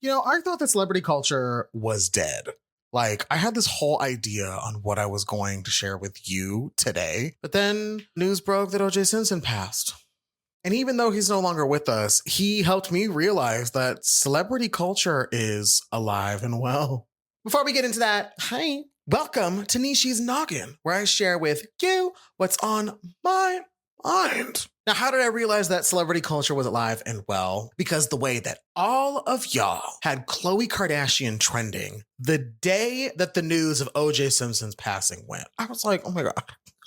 I thought that celebrity culture was dead. Like, I had this whole idea on what I was going to share with you today, but then news broke that OJ Simpson passed. And even though he's no longer with us, he helped me realize that celebrity culture is alive and well. Before we get into that, hi, welcome to Neeshi's Noggin, where I share with you what's on my mind. Now, how did I realize that celebrity culture was alive and well? Because the way that all of y'all had Khloe Kardashian trending the day that the news of OJ Simpson's passing went, I was like, oh my God.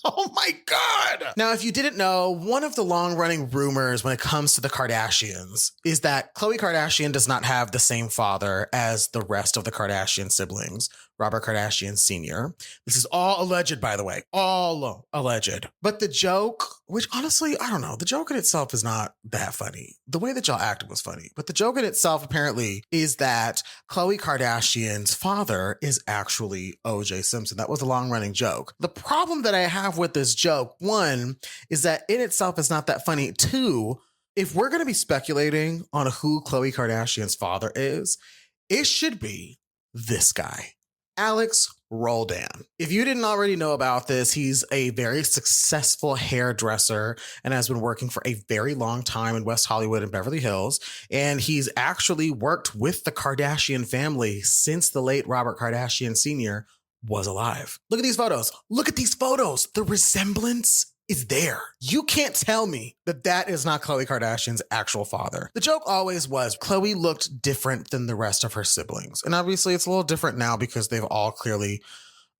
Oh my God. Now, if you didn't know, one of the long-running rumors when it comes to the Kardashians is that Khloe Kardashian does not have the same father as the rest of the Kardashian siblings, Robert Kardashian Sr. This is all alleged, by the way, all alleged. But the joke, which honestly, I don't know, the joke in itself is not that funny. The way that y'all acted was funny, but the joke in itself apparently is that Khloe Kardashian's father is actually OJ Simpson. That was a long-running joke. The problem that I have with this joke, one, is that in itself is not that funny. Two, if we're going to be speculating on who Khloe Kardashian's father is, it should be this guy, Alex Roldan. If you didn't already know about this, he's a very successful hairdresser and has been working for a very long time in West Hollywood and Beverly Hills. And he's actually worked with the Kardashian family since the late Robert Kardashian Sr. was alive. Look at these photos. Look at these photos. The resemblance is there. You can't tell me that that is not Khloe Kardashian's actual father. The joke always was Khloe looked different than the rest of her siblings. And obviously it's a little different now because they've all clearly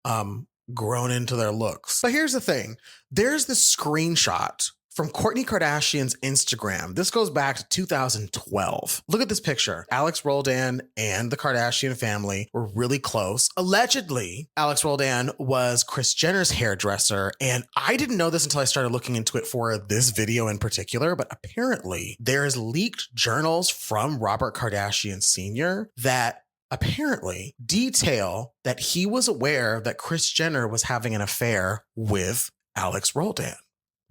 grown into their looks. But here's the thing. There's this screenshot from Kourtney Kardashian's Instagram. This goes back to 2012. Look at this picture. Alex Roldan and the Kardashian family were really close. Allegedly, Alex Roldan was Kris Jenner's hairdresser. And I didn't know this until I started looking into it for this video in particular. But apparently, there's leaked journals from Robert Kardashian Sr. that apparently detail that he was aware that Kris Jenner was having an affair with Alex Roldan.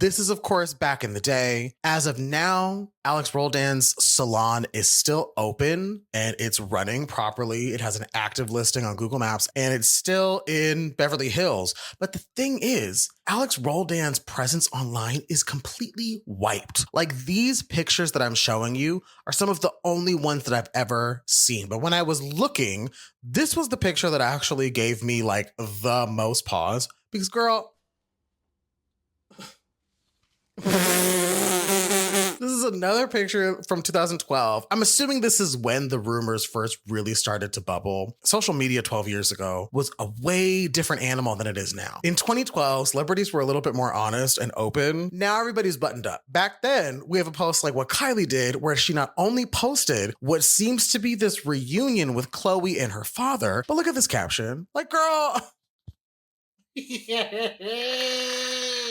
This is, of course, back in the day. As of now, Alex Roldan's salon is still open and it's running properly. It has an active listing on Google Maps and it's still in Beverly Hills. But the thing is, Alex Roldan's presence online is completely wiped. Like, these pictures that I'm showing you are some of the only ones that I've ever seen. But when I was looking, this was the picture that actually gave me like the most pause because, girl, this is another picture from 2012. I'm assuming this is when the rumors first really started to bubble. Social media 12 years ago was a way different animal than it is now. In 2012, celebrities were a little bit more honest and open. Now everybody's buttoned up. Back then, we have a post like what Kylie did, where she not only posted what seems to be this reunion with Khloe and her father, but look at this caption. Like, girl,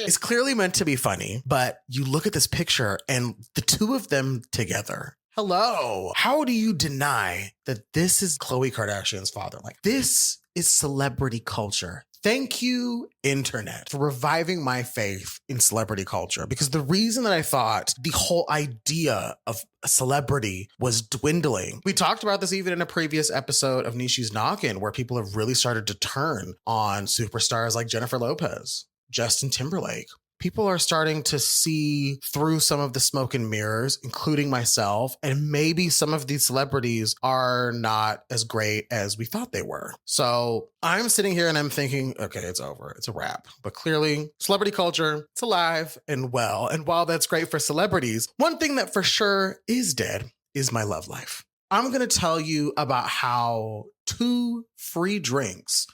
it's clearly meant to be funny, but you look at this picture and the two of them together. Hello. How do you deny that this is Khloe Kardashian's father? Like, this is celebrity culture. Thank you, internet, for reviving my faith in celebrity culture. Because the reason that I thought the whole idea of a celebrity was dwindling, we talked about this even in a previous episode of Neeshi's Noggin, where people have really started to turn on superstars like Jennifer Lopez, Justin Timberlake. People are starting to see through some of the smoke and mirrors, including myself, and maybe some of these celebrities are not as great as we thought they were. So I'm sitting here and I'm thinking, okay, it's over. It's a wrap. But clearly, celebrity culture, it's alive and well. And while that's great for celebrities, one thing that for sure is dead is my love life. I'm going to tell you about how 2 free drinks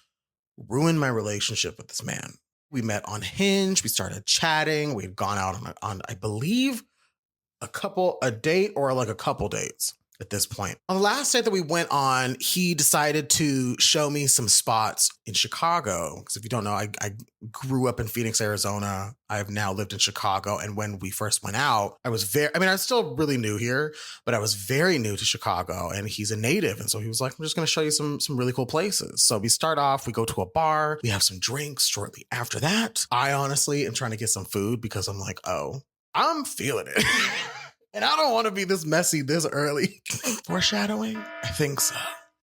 ruined my relationship with this man. We met on Hinge. We started chatting. We'd gone out on I believe, a date or like a couple dates at this point. On the last date that we went on, he decided to show me some spots in Chicago. Because if you don't know, I grew up in Phoenix, Arizona. I've now lived in Chicago. And when we first went out, I was still really new here, but I was very new to Chicago. And he's a native. And so he was like, I'm just going to show you some really cool places. So we start off, we go to a bar, we have some drinks. Shortly after that, I honestly am trying to get some food because I'm like, oh, I'm feeling it. And I don't want to be this messy this early. Foreshadowing? I think so.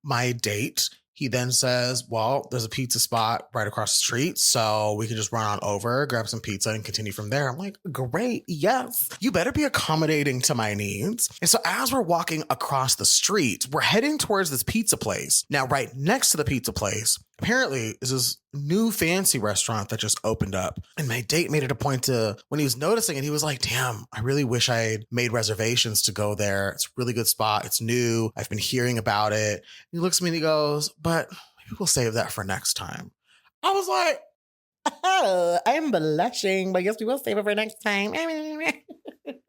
My date, he then says, well, there's a pizza spot right across the street, so we can just run on over, grab some pizza, and continue from there. I'm like, great, yes. You better be accommodating to my needs. And so as we're walking across the street, we're heading towards this pizza place. Now, right next to the pizza place, apparently is this new fancy restaurant that just opened up. And my date made it a point to, when he was noticing it, he was like, damn, I really wish I had made reservations to go there. It's a really good spot. It's new. I've been hearing about it. And he looks at me and he goes, but maybe we'll save that for next time. I was like, oh, I'm blushing, but I guess we will save it for next time.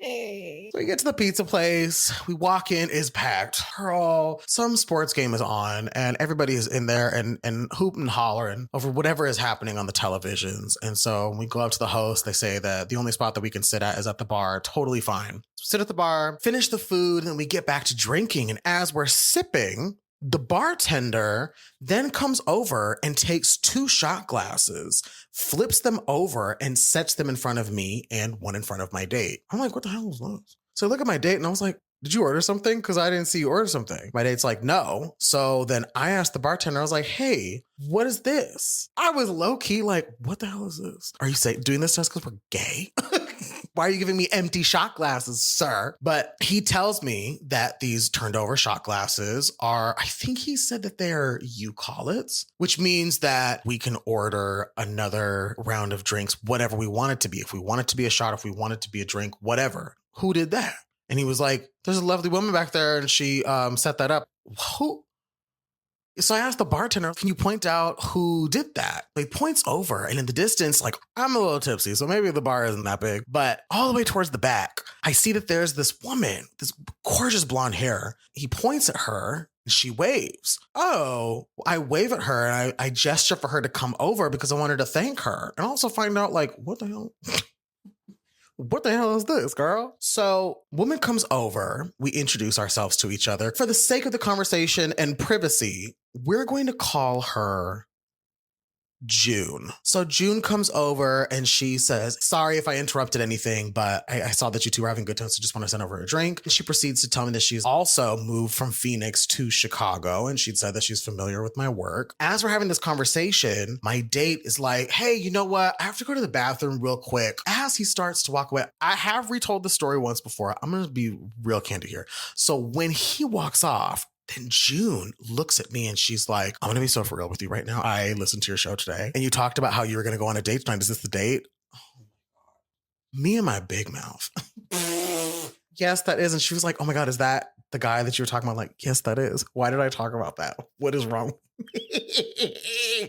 So we get to the pizza place. We walk in, it's packed. Girl, some sports game is on and everybody is in there and hooping and hollering over whatever is happening on the televisions. And so when we go up to the host, they say that the only spot that we can sit at is at the bar. Totally fine. So sit at the bar, finish the food, and we get back to drinking. And as we're sipping, the bartender then comes over and takes 2 shot glasses, flips them over, and sets them in front of me and one in front of my date. I'm like, what the hell was this? So I look at my date and I was like, did you order something? Because I didn't see you order something. My date's like, no. So then I asked the bartender, I was like, hey, what is this? I was low key like, what the hell is this? Are you doing this to us because we're gay? Why are you giving me empty shot glasses, sir? But he tells me that these turned over shot glasses are, I think he said that they're eucalypts, which means that we can order another round of drinks, whatever we want it to be. If we want it to be a shot, if we want it to be a drink, whatever. Who did that? And he was like, there's a lovely woman back there and she set that up. Who? So I asked the bartender, can you point out who did that? He points over and in the distance, like I'm a little tipsy, so maybe the bar isn't that big, but all the way towards the back, I see that there's this woman, this gorgeous blonde hair. He points at her and she waves. Oh, I wave at her and I gesture for her to come over because I wanted to thank her and also find out like, what the hell? What the hell is this, girl? So woman comes over. We introduce ourselves to each other. For the sake of the conversation and privacy, we're going to call her June. So June comes over and she says, sorry if I interrupted anything, but I saw that you two were having good times, so just want to send over a drink. And she proceeds to tell me that she's also moved from Phoenix to Chicago. And she'd said that she's familiar with my work. As we're having this conversation, my date is like, hey, you know what? I have to go to the bathroom real quick. As he starts to walk away, I have retold the story once before. I'm going to be real candid here. So when he walks off, then June looks at me and she's like, I'm going to be so for real with you right now. I listened to your show today and you talked about how you were going to go on a date tonight. Is this the date? Oh my God. Me and my big mouth. Yes, that is. And she was like, oh my God, is that the guy that you were talking about? Like, yes, that is. Why did I talk about that? What is wrong?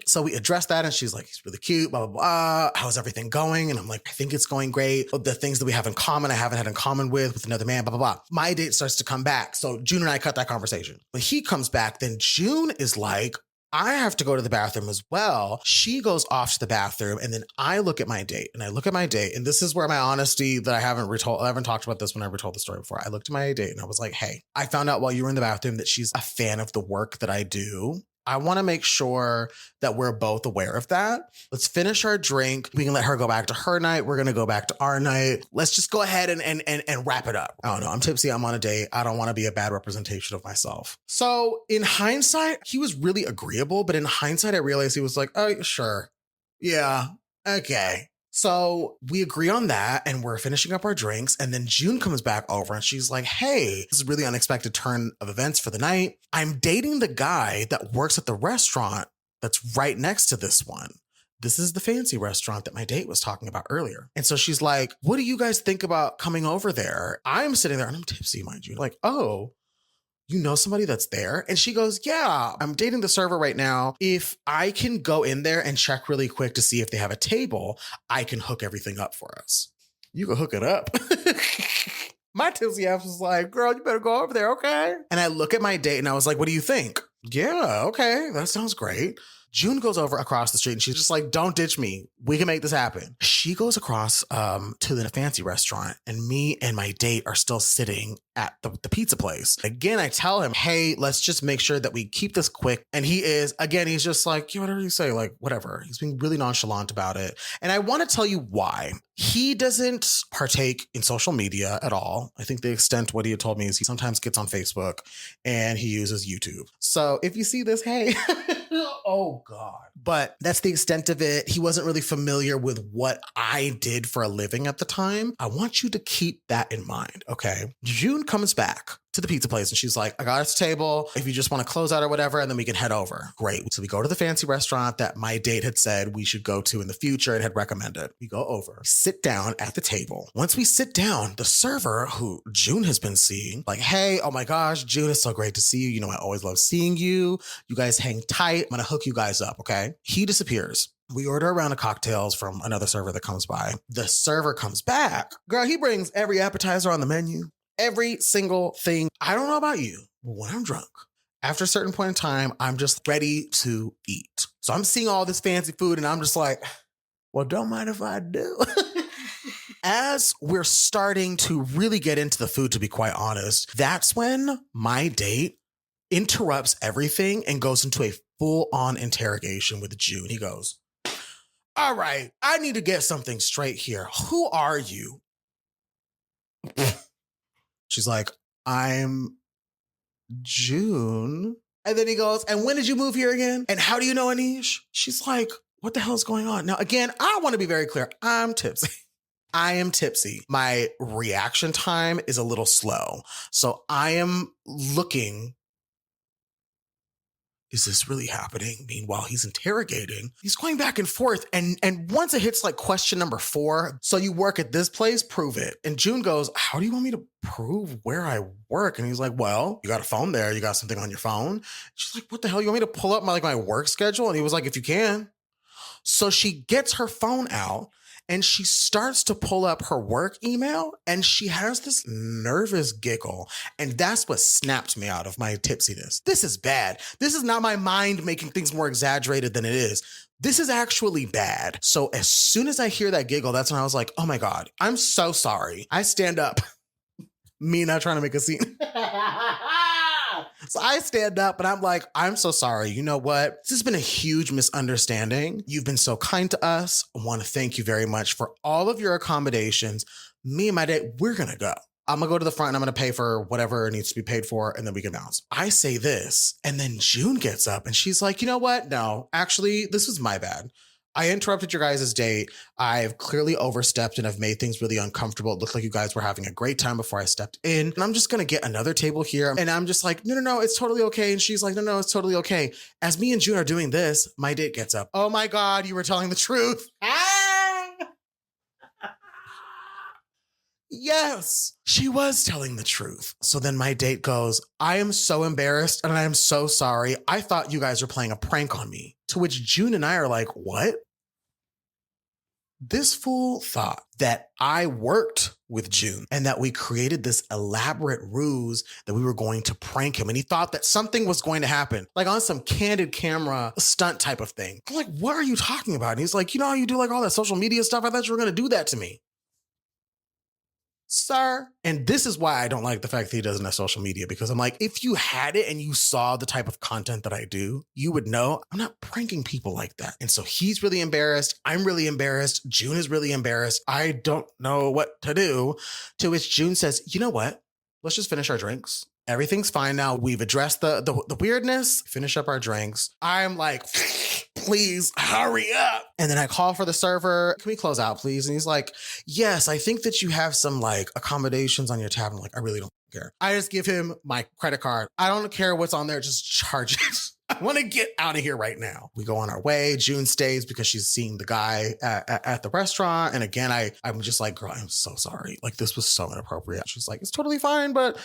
So we addressed that and she's like, he's really cute, blah, blah, blah. How's everything going? And I'm like, I think it's going great. The things that we have in common, I haven't had in common with another man, blah, blah, blah. My date starts to come back. So June and I cut that conversation. When he comes back, then June is like, I have to go to the bathroom as well. She goes off to the bathroom and then I look at my date and I look at my date. And this is where my honesty that I haven't talked about this when I retold the story before. I looked at my date and I was like, hey, I found out while you were in the bathroom that she's a fan of the work that I do. I want to make sure that we're both aware of that. Let's finish our drink. We can let her go back to her night. We're going to go back to our night. Let's just go ahead and wrap it up. I don't know. I'm tipsy. I'm on a date. I don't want to be a bad representation of myself. So in hindsight, he was really agreeable. But in hindsight, I realized he was like, oh, sure. Yeah. Okay. So we agree on that and we're finishing up our drinks. And then June comes back over and she's like, hey, this is a really unexpected turn of events for the night. I'm dating the guy that works at the restaurant that's right next to this one. This is the fancy restaurant that my date was talking about earlier. And so she's like, what do you guys think about coming over there? I'm sitting there and I'm tipsy, mind you. Like, oh, you know somebody that's there? And she goes, yeah, I'm dating the server right now. If I can go in there and check really quick to see if they have a table, I can hook everything up for us. You can hook it up. My tipsy ass was like, girl, you better go over there, okay? And I look at my date and I was like, what do you think? Yeah, okay, that sounds great. June goes over across the street and she's just like, don't ditch me. We can make this happen. She goes across to the fancy restaurant and me and my date are still sitting at the pizza place. Again, I tell him, hey, let's just make sure that we keep this quick. And he's just like, yeah, whatever you say, like, whatever. He's being really nonchalant about it. And I want to tell you why. He doesn't partake in social media at all. I think the extent what he had told me is he sometimes gets on Facebook and he uses YouTube. So if you see this, hey, oh God. But that's the extent of it. He wasn't really familiar with what I did for a living at the time. I want you to keep that in mind, okay? June comes back to the pizza place and she's like, I got us a table if you just want to close out or whatever, and then we can head over. Great. So we go to the fancy restaurant that my date had said we should go to in the future and had recommended. We go over, sit down at the table. Once we sit down, the server who June has been seeing, like, hey, oh my gosh, June, it's so great to see you. You know, I always love seeing you. You guys hang tight. I'm gonna hook you guys up, okay? He disappears. We order a round of cocktails from another server that comes by. The server comes back. Girl, he brings every appetizer on the menu. Every single thing. I don't know about you, but when I'm drunk, after a certain point in time, I'm just ready to eat. So I'm seeing all this fancy food and I'm just like, well, don't mind if I do. As we're starting to really get into the food, to be quite honest, that's when my date interrupts everything and goes into a full-on interrogation with June. He goes, all right, I need to get something straight here. Who are you? She's like, I'm June. And then he goes, and when did you move here again? And how do you know Aneesh? She's like, what the hell is going on? Now, again, I want to be very clear. I'm tipsy. I am tipsy. My reaction time is a little slow. So I am looking, is this really happening? Meanwhile, he's interrogating. He's going back and forth. And once it hits like question number 4, so you work at this place, prove it. And June goes, how do you want me to prove where I work? And he's like, well, you got a phone there. You got something on your phone. She's like, what the hell? You want me to pull up my work schedule? And he was like, if you can. So she gets her phone out and she starts to pull up her work email and she has this nervous giggle. And that's what snapped me out of my tipsiness. This is bad. This is not my mind making things more exaggerated than it is. This is actually bad. So as soon as I hear that giggle, that's when I was like, oh my God, I'm so sorry. I stand up. Me not trying to make a scene. So I stand up and I'm like, I'm so sorry. You know what? This has been a huge misunderstanding. You've been so kind to us. I want to thank you very much for all of your accommodations. Me and my date, we're going to go. I'm going to go to the front and I'm going to pay for whatever needs to be paid for. And then we can bounce. I say this. And then June gets up and she's like, you know what? No, actually, this was my bad. I interrupted your guys' date. I've clearly overstepped and I've made things really uncomfortable. It looked like you guys were having a great time before I stepped in. And I'm just going to get another table here. And I'm just like, no, it's totally okay. And she's like, no, it's totally okay. As me and June are doing this, my date gets up. Oh my God, you were telling the truth. Yes, she was telling the truth. So then my date goes, I am so embarrassed and I am so sorry. I thought you guys were playing a prank on me. To which June and I are like, what? This fool thought that I worked with June and that we created this elaborate ruse that we were going to prank him. And he thought that something was going to happen, like on some candid camera stunt type of thing. I'm like, what are you talking about? And he's like, you know how you do like all that social media stuff? I thought you were going to do that to me. Sir. And this is why I don't like the fact that he doesn't have social media, because I'm like, if you had it and you saw the type of content that I do, you would know I'm not pranking people like that. And so he's really embarrassed. I'm really embarrassed. June is really embarrassed. I don't know what to do. To which June says, you know what? Let's just finish our drinks. Everything's fine now. We've addressed the weirdness. Finish up our drinks. I'm like, please hurry up. And then I call for the server. Can we close out, please? And he's like, yes, I think that you have some like accommodations on your tab. I'm like, I really don't care. I just give him my credit card. I don't care what's on there. Just charge it. I want to get out of here right now. We go on our way. June stays because she's seeing the guy at the restaurant. And again, I'm just like, girl, I'm so sorry. Like, this was so inappropriate. She's like, it's totally fine. But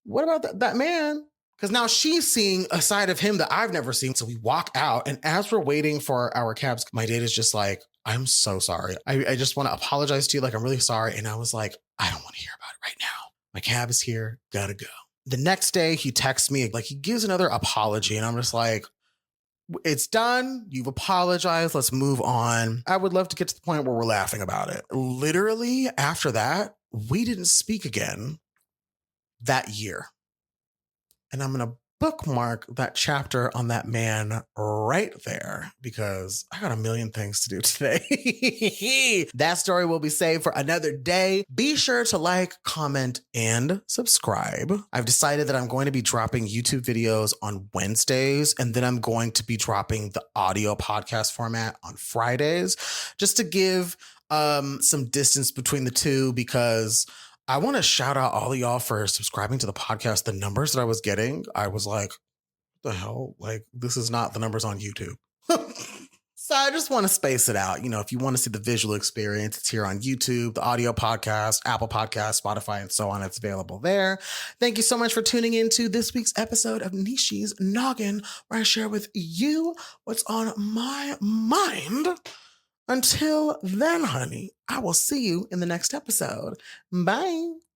what about that man? Because now she's seeing a side of him that I've never seen. So we walk out. And as we're waiting for our cabs, my date is just like, I'm so sorry. I just want to apologize to you. Like, I'm really sorry. And I was like, I don't want to hear about it right now. My cab is here. Gotta go. The next day he texts me, like he gives another apology. And I'm just like, it's done. You've apologized. Let's move on. I would love to get to the point where we're laughing about it. Literally after that, we didn't speak again that year. And I'm going to bookmark that chapter on that man right there because I got a million things to do today. That story will be saved for another day. Be sure to like, comment, and subscribe. I've decided that I'm going to be dropping YouTube videos on Wednesdays, and then I'm going to be dropping the audio podcast format on Fridays, just to give some distance between the two, because I want to shout out all of y'all for subscribing to the podcast. The numbers that I was getting, I was like, what the hell? Like, this is not the numbers on YouTube. So I just want to space it out. You know, if you want to see the visual experience, it's here on YouTube, the audio podcast, Apple Podcasts, Spotify, and so on. It's available there. Thank you so much for tuning into this week's episode of Neeshi's Noggin, where I share with you what's on my mind. Until then, honey, I will see you in the next episode. Bye.